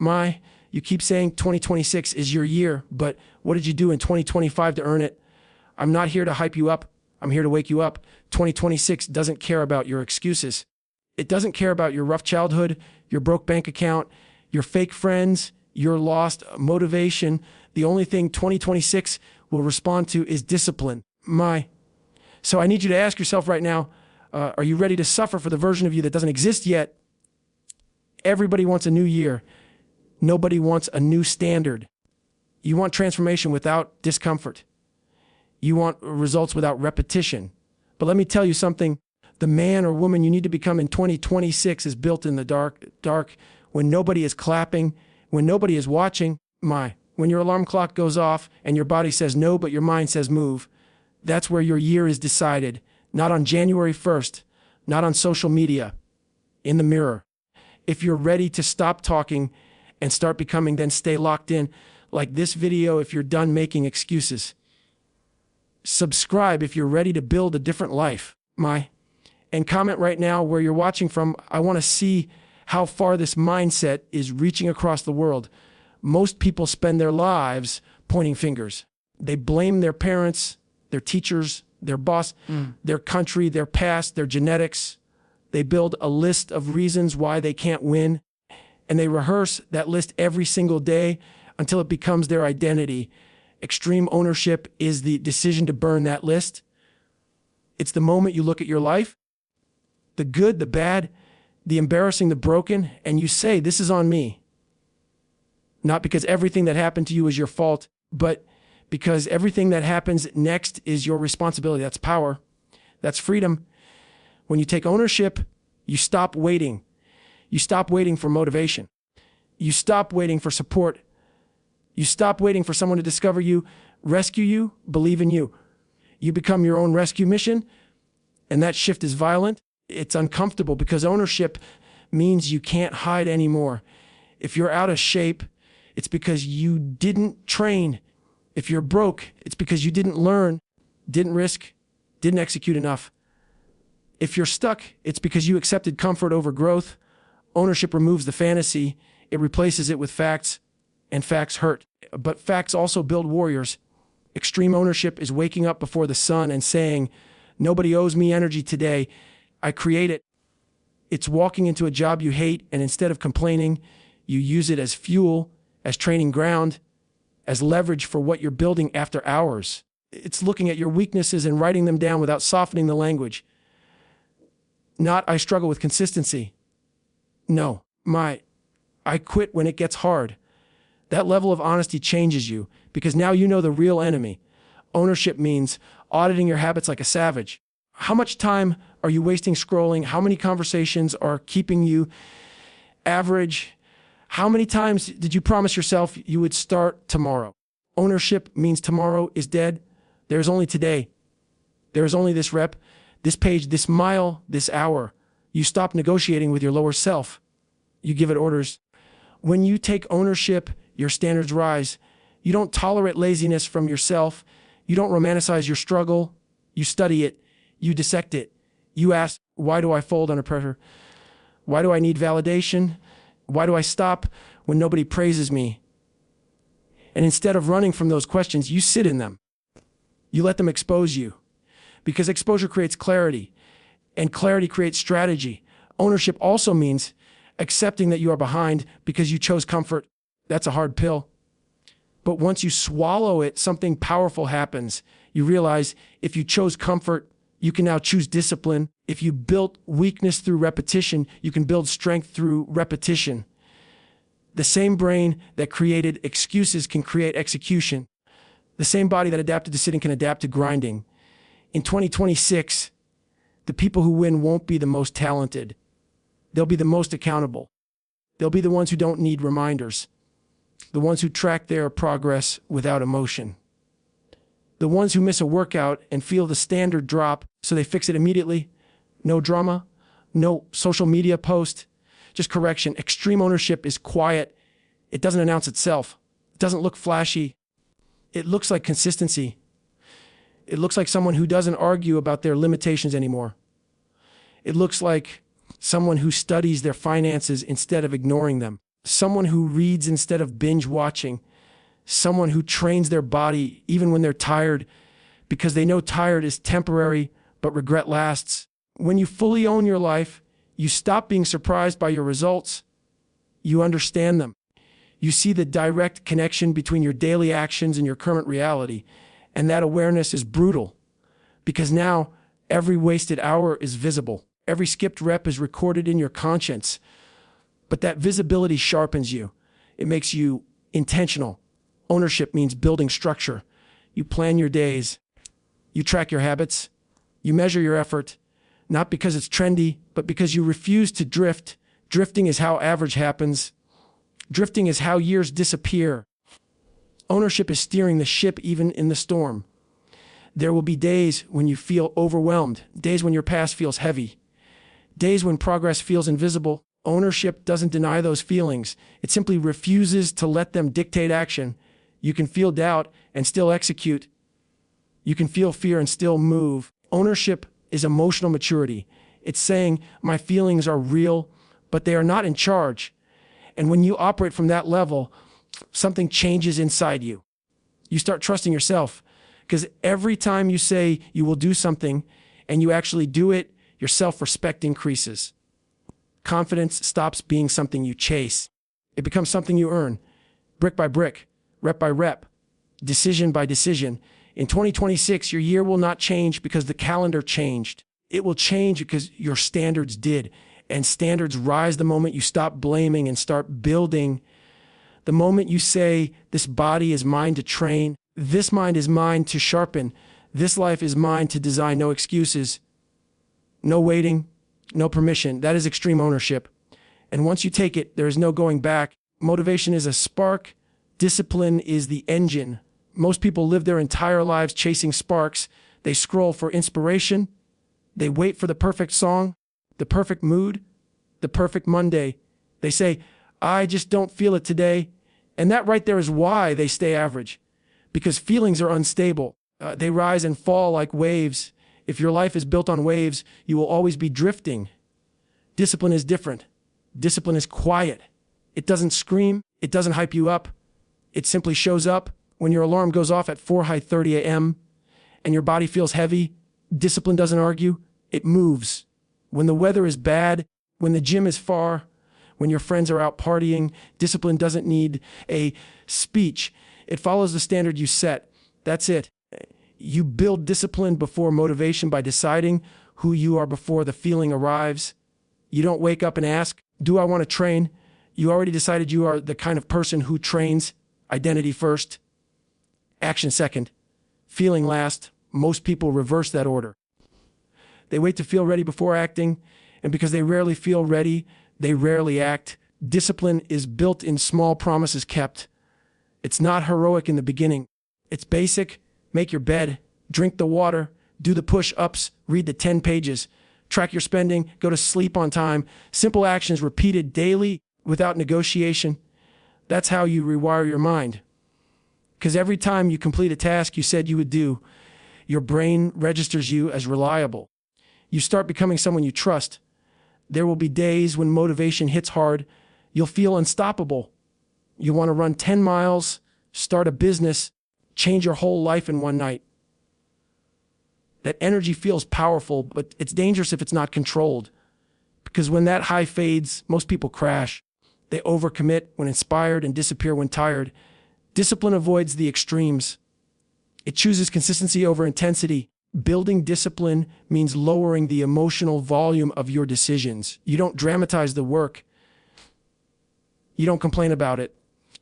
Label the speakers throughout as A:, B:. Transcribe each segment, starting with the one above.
A: You keep saying 2026 is your year, but what did you do in 2025 to earn it? I'm not here to hype you up. I'm here to wake you up. 2026 doesn't care about your excuses. It doesn't care about your rough childhood, your broke bank account, your fake friends, your lost motivation. The only thing 2026 will respond to is discipline. So I need you to ask yourself right now, are you ready to suffer for the version of you that doesn't exist yet? Everybody wants a new year. Nobody wants a new standard. You want transformation without discomfort. You want results without repetition. But let me tell you something. The man or woman you need to become in 2026 is built in the dark, when nobody is clapping, when nobody is watching. When your alarm clock goes off and your body says no, but your mind says move, that's where your year is decided. Not on January 1st, not on social media, in the mirror. If you're ready to stop talking and start becoming, then stay locked in. Like this video if you're done making excuses. Subscribe if you're ready to build a different life. And comment right now where you're watching from. I want to see how far this mindset is reaching across the world. Most people spend their lives pointing fingers. They blame their parents, their teachers, their boss, their country, their past, their genetics. They build a list of reasons why they can't win, and they rehearse that list every single day until it becomes their identity. Extreme ownership is the decision to burn that list. It's the moment you look at your life, the good, the bad, the embarrassing, the broken, and you say, this is on me. Not because everything that happened to you is your fault, but because everything that happens next is your responsibility. That's power. That's freedom. When you take ownership, you stop waiting. You stop waiting for motivation. You stop waiting for support. You stop waiting for someone to discover you, rescue you, believe in you. You become your own rescue mission, and that shift is violent. It's uncomfortable because ownership means you can't hide anymore. If you're out of shape, it's because you didn't train. If you're broke, it's because you didn't learn, didn't risk, didn't execute enough. If you're stuck, it's because you accepted comfort over growth. Ownership removes the fantasy. It replaces it with facts, and facts hurt. But facts also build warriors. Extreme ownership is waking up before the sun and saying, nobody owes me energy today. I create it. It's walking into a job you hate, and instead of complaining, you use it as fuel, as training ground, as leverage for what you're building after hours. It's looking at your weaknesses and writing them down without softening the language. Not, I struggle with consistency. No, I quit when it gets hard. That level of honesty changes you because now you know the real enemy. Ownership means auditing your habits like a savage. How much time are you wasting scrolling? How many conversations are keeping you average? How many times did you promise yourself you would start tomorrow? Ownership means tomorrow is dead. There's only today. There's only this rep, this page, this mile, this hour. You stop negotiating with your lower self. You give it orders. When you take ownership, your standards rise. You don't tolerate laziness from yourself. You don't romanticize your struggle. You study it. You dissect it. You ask, why do I fold under pressure? Why do I need validation? Why do I stop when nobody praises me? And instead of running from those questions, you sit in them. You let them expose you. Because exposure creates clarity, and clarity creates strategy. Ownership also means accepting that you are behind because you chose comfort. That's a hard pill. But once you swallow it, something powerful happens. You realize if you chose comfort, you can now choose discipline. If you built weakness through repetition, you can build strength through repetition. The same brain that created excuses can create execution. The same body that adapted to sitting can adapt to grinding. In 2026, the people who win won't be the most talented. They'll be the most accountable. They'll be the ones who don't need reminders. The ones who track their progress without emotion. The ones who miss a workout and feel the standard drop so they fix it immediately. No drama, no social media post, just correction. Extreme ownership is quiet. It doesn't announce itself. It doesn't look flashy. It looks like consistency. It looks like someone who doesn't argue about their limitations anymore. It looks like someone who studies their finances instead of ignoring them. someone who reads instead of binge watching, someone who trains their body even when they're tired because they know tired is temporary but regret lasts. When you fully own your life, you stop being surprised by your results. You understand them. You see the direct connection between your daily actions and your current reality, and that awareness is brutal because now every wasted hour is visible. Every skipped rep is recorded in your conscience. But that visibility sharpens you. It makes you intentional. Ownership means building structure. You plan your days. You track your habits. You measure your effort, not because it's trendy, but because you refuse to drift. Drifting is how average happens. Drifting is how years disappear. Ownership is steering the ship even in the storm. There will be days when you feel overwhelmed, days when your past feels heavy, days when progress feels invisible. Ownership doesn't deny those feelings. It simply refuses to let them dictate action. You can feel doubt and still execute. You can feel fear and still move. Ownership is emotional maturity. It's saying, my feelings are real, but they are not in charge. And when you operate from that level, something changes inside you. You start trusting yourself because every time you say you will do something and you actually do it, your self-respect increases. Confidence stops being something you chase. It becomes something you earn, brick by brick, rep by rep, decision by decision. In 2026, your year will not change because the calendar changed. It will change because your standards did. And standards rise the moment you stop blaming and start building. The moment you say, this body is mine to train, this mind is mine to sharpen, this life is mine to design, no excuses, no waiting, no permission. That is extreme ownership. And once you take it, there is no going back. Motivation is a spark. Discipline is the engine. Most people live their entire lives chasing sparks. They scroll for inspiration. They wait for the perfect song, the perfect mood, the perfect Monday. They say, I just don't feel it today. And that right there is why they stay average. Because feelings are unstable. They rise and fall like waves. If your life is built on waves, you will always be drifting. Discipline is different. Discipline is quiet. It doesn't scream. It doesn't hype you up. It simply shows up when your alarm goes off at 4:30 a.m. and your body feels heavy. Discipline doesn't argue. It moves. When the weather is bad, when the gym is far, when your friends are out partying, discipline doesn't need a speech. It follows the standard you set. That's it. You build discipline before motivation by deciding who you are before the feeling arrives. You don't wake up and ask, do I want to train? You already decided you are the kind of person who trains. Identity first, action second, feeling last. Most people reverse that order. They wait to feel ready before acting, and because they rarely feel ready, they rarely act. Discipline is built in small promises kept. It's not heroic in the beginning. It's basic. Make your bed, drink the water, do the push-ups, read the 10 pages, track your spending, go to sleep on time. Simple actions repeated daily without negotiation. That's how you rewire your mind. Because every time you complete a task you said you would do, your brain registers you as reliable. You start becoming someone you trust. There will be days when motivation hits hard. You'll feel unstoppable. You want to run 10 miles, start a business, change your whole life in one night. That energy feels powerful, but it's dangerous if it's not controlled. Because when that high fades, most people crash. They overcommit when inspired and disappear when tired. Discipline avoids the extremes. It chooses consistency over intensity. Building discipline means lowering the emotional volume of your decisions. You don't dramatize the work. You don't complain about it.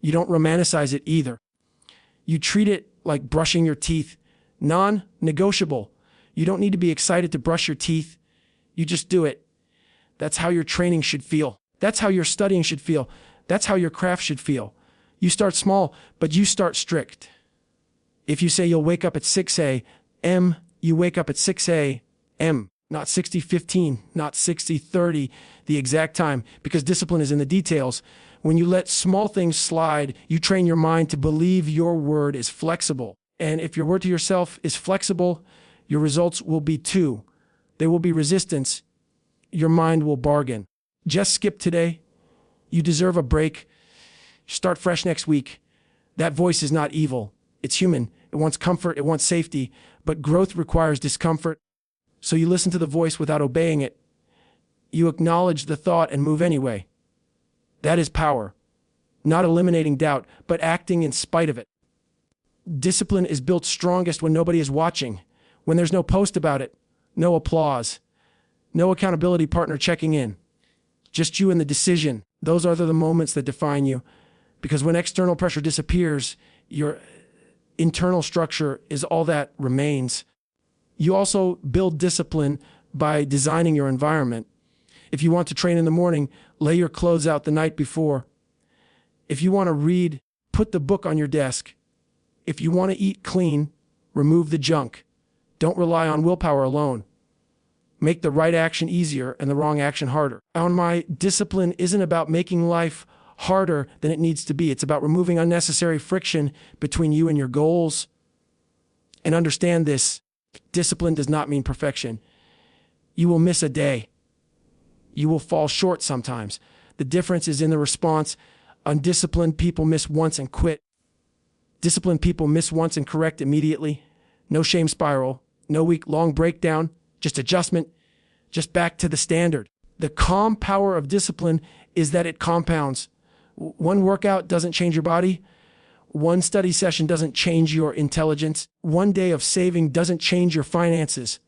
A: You don't romanticize it either. You treat it like brushing your teeth. Non-negotiable. You don't need to be excited to brush your teeth. You just do it. That's how your training should feel. That's how your studying should feel. That's how your craft should feel. You start small, but you start strict. If you say you'll wake up at 6 a.m., you wake up at 6 a.m., not 60:15, not 60:30, the exact time, because discipline is in the details. When you let small things slide, you train your mind to believe your word is flexible. And if your word to yourself is flexible, your results will be too. There will be resistance. Your mind will bargain. Just skip today. You deserve a break. Start fresh next week. That voice is not evil. It's human. It wants comfort. It wants safety. But growth requires discomfort. So you listen to the voice without obeying it. You acknowledge the thought and move anyway. That is power. Not eliminating doubt, but acting in spite of it. Discipline is built strongest when nobody is watching, when there's no post about it, no applause, no accountability partner checking in. Just you and the decision. Those are the moments that define you. Because when external pressure disappears, your internal structure is all that remains. You also build discipline by designing your environment. If you want to train in the morning, lay your clothes out the night before. If you want to read, put the book on your desk. If you want to eat clean, remove the junk. Don't rely on willpower alone. Make the right action easier and the wrong action harder. My discipline isn't about making life harder than it needs to be. It's about removing unnecessary friction between you and your goals. And understand this, discipline does not mean perfection. You will miss a day. You will fall short sometimes. The difference is in the response. Undisciplined people miss once and quit. Disciplined people miss once and correct immediately. No shame spiral, no week-long breakdown, just adjustment, just back to the standard. The calm power of discipline is that it compounds. One workout doesn't change your body. One study session doesn't change your intelligence. One day of saving doesn't change your finances.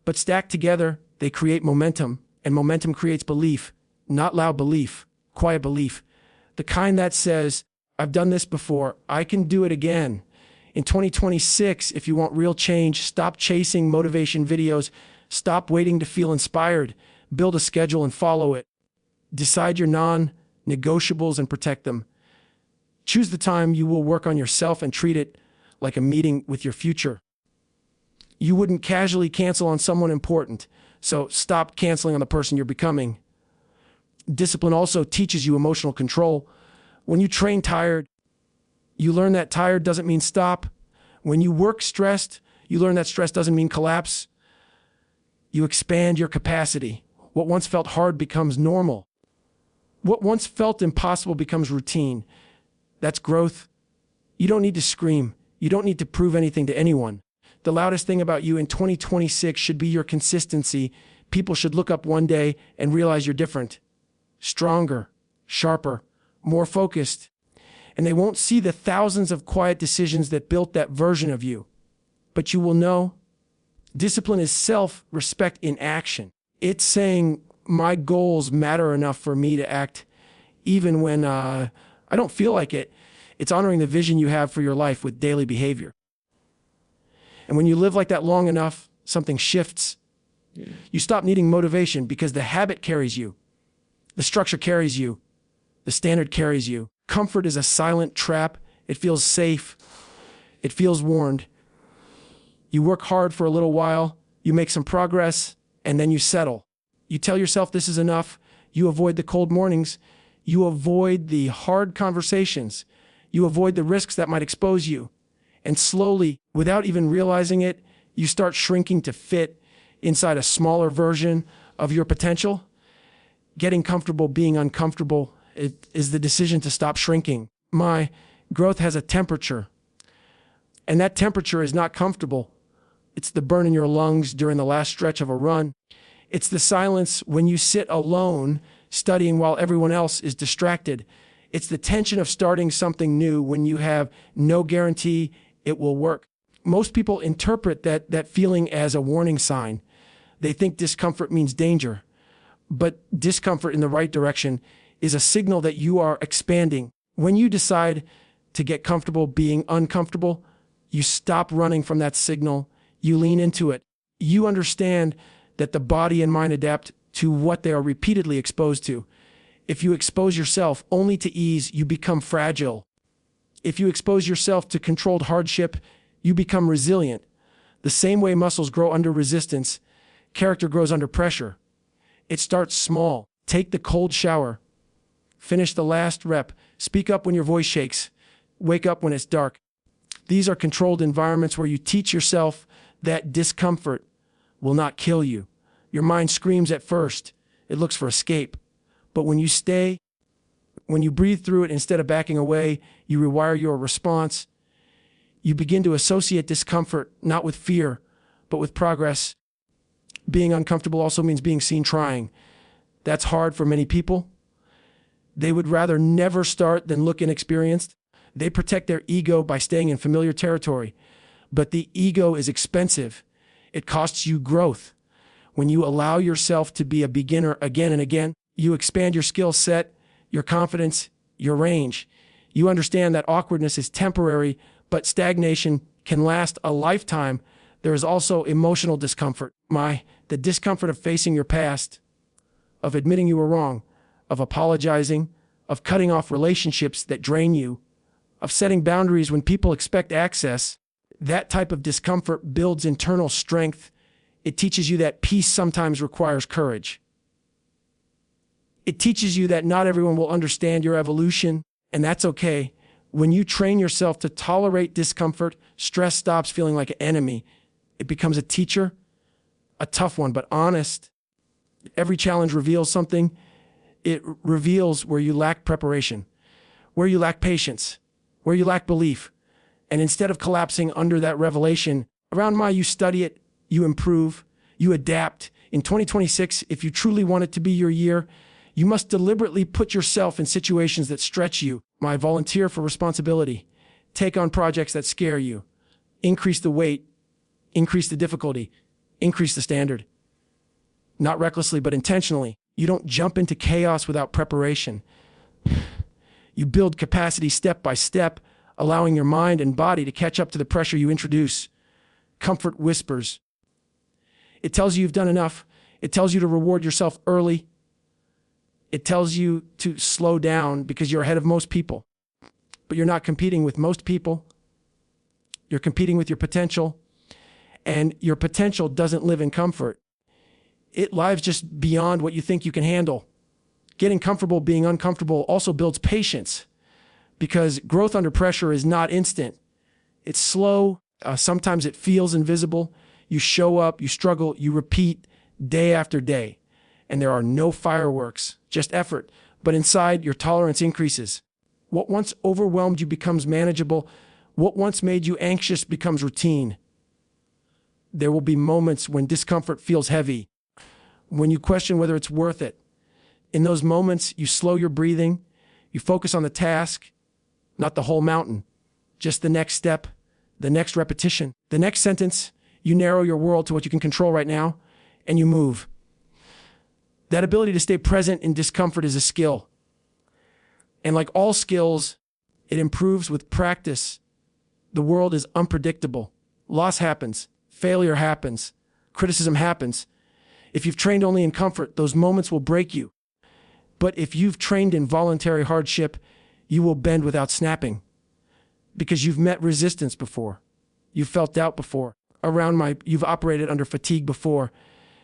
A: But stacked together, they create momentum, and momentum creates belief. Not loud belief, quiet belief. The kind that says, I've done this before, I can do it again. In 2026, if you want real change, stop chasing motivation videos. Stop waiting to feel inspired. Build a schedule and follow it. Decide your non-negotiables and protect them. Choose the time you will work on yourself and treat it like a meeting with your future. You wouldn't casually cancel on someone important, so stop canceling on the person you're becoming. Discipline also teaches you emotional control. When you train tired, you learn that tired doesn't mean stop. When you work stressed, you learn that stress doesn't mean collapse. You expand your capacity. What once felt hard becomes normal. What once felt impossible becomes routine. That's growth. You don't need to scream. You don't need to prove anything to anyone. The loudest thing about you in 2026 should be your consistency. People should look up one day and realize you're different. Stronger, sharper, more focused. And they won't see the thousands of quiet decisions that built that version of you. But you will know. Discipline is self-respect in action. It's saying, my goals matter enough for me to act even when I don't feel like it. It's honoring the vision you have for your life with daily behavior. And when you live like that long enough, something shifts. You stop needing motivation because the habit carries you. The structure carries you. The standard carries you. Comfort is a silent trap. It feels safe. It feels warned. You work hard for a little while. You make some progress, and then you settle. You tell yourself this is enough. You avoid the cold mornings. You avoid the hard conversations. You avoid the risks that might expose you. And slowly, without even realizing it, you start shrinking to fit inside a smaller version of your potential. Getting comfortable being uncomfortable is the decision to stop shrinking. My growth has a temperature, and that temperature is not comfortable. It's the burn in your lungs during the last stretch of a run. It's the silence when you sit alone studying while everyone else is distracted. It's the tension of starting something new when you have no guarantee it will work. Most people interpret that feeling as a warning sign. They think discomfort means danger. But discomfort in the right direction is a signal that you are expanding. When you decide to get comfortable being uncomfortable, you stop running from that signal. You lean into it. You understand that the body and mind adapt to what they are repeatedly exposed to. If you expose yourself only to ease, you become fragile. If you expose yourself to controlled hardship, you become resilient. The same way muscles grow under resistance, character grows under pressure. It starts small. Take the cold shower. Finish the last rep. Speak up when your voice shakes. Wake up when it's dark. These are controlled environments where you teach yourself that discomfort will not kill you. Your mind screams at first. It looks for escape. But when you stay, When you breathe through it instead of backing away, you rewire your response. You begin to associate discomfort not with fear, but with progress. Being uncomfortable also means being seen trying. That's hard for many people. They would rather never start than look inexperienced. They protect their ego by staying in familiar territory. But the ego is expensive. It costs you growth. When you allow yourself to be a beginner again and again, you expand your skill set, your confidence, your range. You understand that awkwardness is temporary, but stagnation can last a lifetime. There is also emotional discomfort. The discomfort of facing your past, of admitting you were wrong, of apologizing, of cutting off relationships that drain you, of setting boundaries when people expect access. That type of discomfort builds internal strength. It teaches you that peace sometimes requires courage. It teaches you that not everyone will understand your evolution, and that's okay. When you train yourself to tolerate discomfort, stress stops feeling like an enemy. It becomes a teacher, a tough one, but honest. Every challenge reveals something. It reveals where you lack preparation, where you lack patience, where you lack belief. And instead of collapsing under that revelation, you study it, you improve, you adapt. In 2026, if you truly want it to be your year, you must deliberately put yourself in situations that stretch you. Volunteer for responsibility. Take on projects that scare you. Increase the weight. Increase the difficulty. Increase the standard. Not recklessly, but intentionally. You don't jump into chaos without preparation. You build capacity step by step, allowing your mind and body to catch up to the pressure you introduce. Comfort whispers. It tells you you've done enough. It tells you to reward yourself early. It tells you to slow down because you're ahead of most people. But you're not competing with most people. You're competing with your potential. And your potential doesn't live in comfort. It lives just beyond what you think you can handle. Getting comfortable being uncomfortable also builds patience, because growth under pressure is not instant. It's slow. Sometimes it feels invisible. You show up, you struggle, you repeat day after day. And there are no fireworks, just effort. But inside, your tolerance increases. What once overwhelmed you becomes manageable. What once made you anxious becomes routine. There will be moments when discomfort feels heavy, when you question whether it's worth it. In those moments, you slow your breathing. You focus on the task, not the whole mountain. Just the next step, the next repetition, the next sentence. You narrow your world to what you can control right now, and you move. That ability to stay present in discomfort is a skill. And like all skills, it improves with practice. The world is unpredictable. Loss happens. Failure happens. Criticism happens. If you've trained only in comfort, those moments will break you. But if you've trained in voluntary hardship, you will bend without snapping. Because you've met resistance before. You've felt doubt before. You've operated under fatigue before.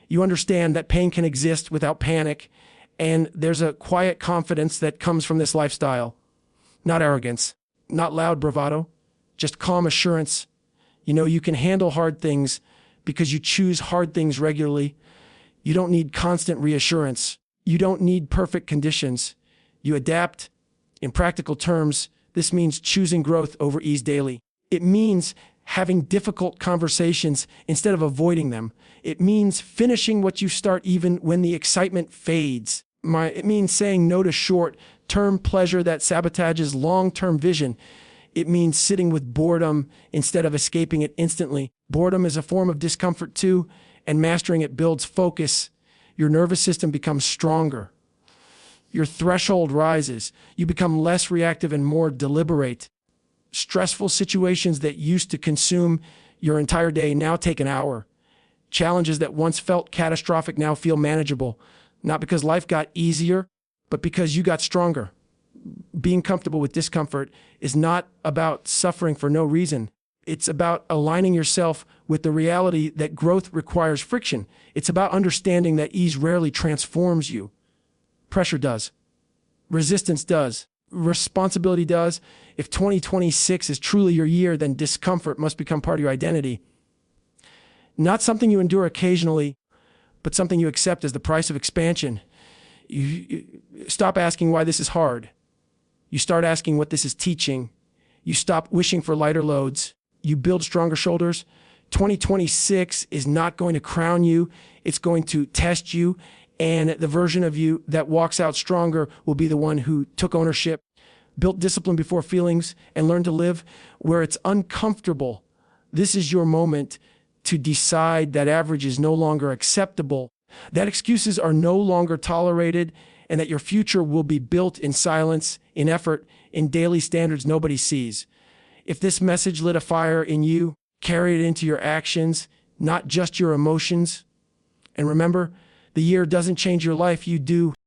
A: You understand that pain can exist without panic, and there's a quiet confidence that comes from this lifestyle. Not arrogance, not loud bravado, just calm assurance. You know you can handle hard things because you choose hard things regularly. You don't need constant reassurance. You don't need perfect conditions. You adapt. In practical terms, this means choosing growth over ease daily. It means having difficult conversations instead of avoiding them. It means finishing what you start even when the excitement fades. It means saying no to short-term pleasure that sabotages long-term vision. It means sitting with boredom instead of escaping it instantly. Boredom is a form of discomfort too, and mastering it builds focus. Your nervous system becomes stronger. Your threshold rises. You become less reactive and more deliberate. Stressful situations that used to consume your entire day now take an hour. Challenges that once felt catastrophic now feel manageable, not because life got easier, but because you got stronger. Being comfortable with discomfort is not about suffering for no reason. It's about aligning yourself with the reality that growth requires friction. It's about understanding that ease rarely transforms you. Pressure does. Resistance does. Responsibility does. If 2026 is truly your year, then discomfort must become part of your identity. Not something you endure occasionally, but something you accept as the price of expansion. You stop asking why this is hard. You start asking what this is teaching. You stop wishing for lighter loads. You build stronger shoulders. 2026 is not going to crown you. It's going to test you. And the version of you that walks out stronger will be the one who took ownership, built discipline before feelings, and learned to live where it's uncomfortable. This is your moment to decide that average is no longer acceptable, that excuses are no longer tolerated, and that your future will be built in silence, in effort, in daily standards nobody sees. If this message lit a fire in you, carry it into your actions, not just your emotions. And remember, the year doesn't change your life, you do.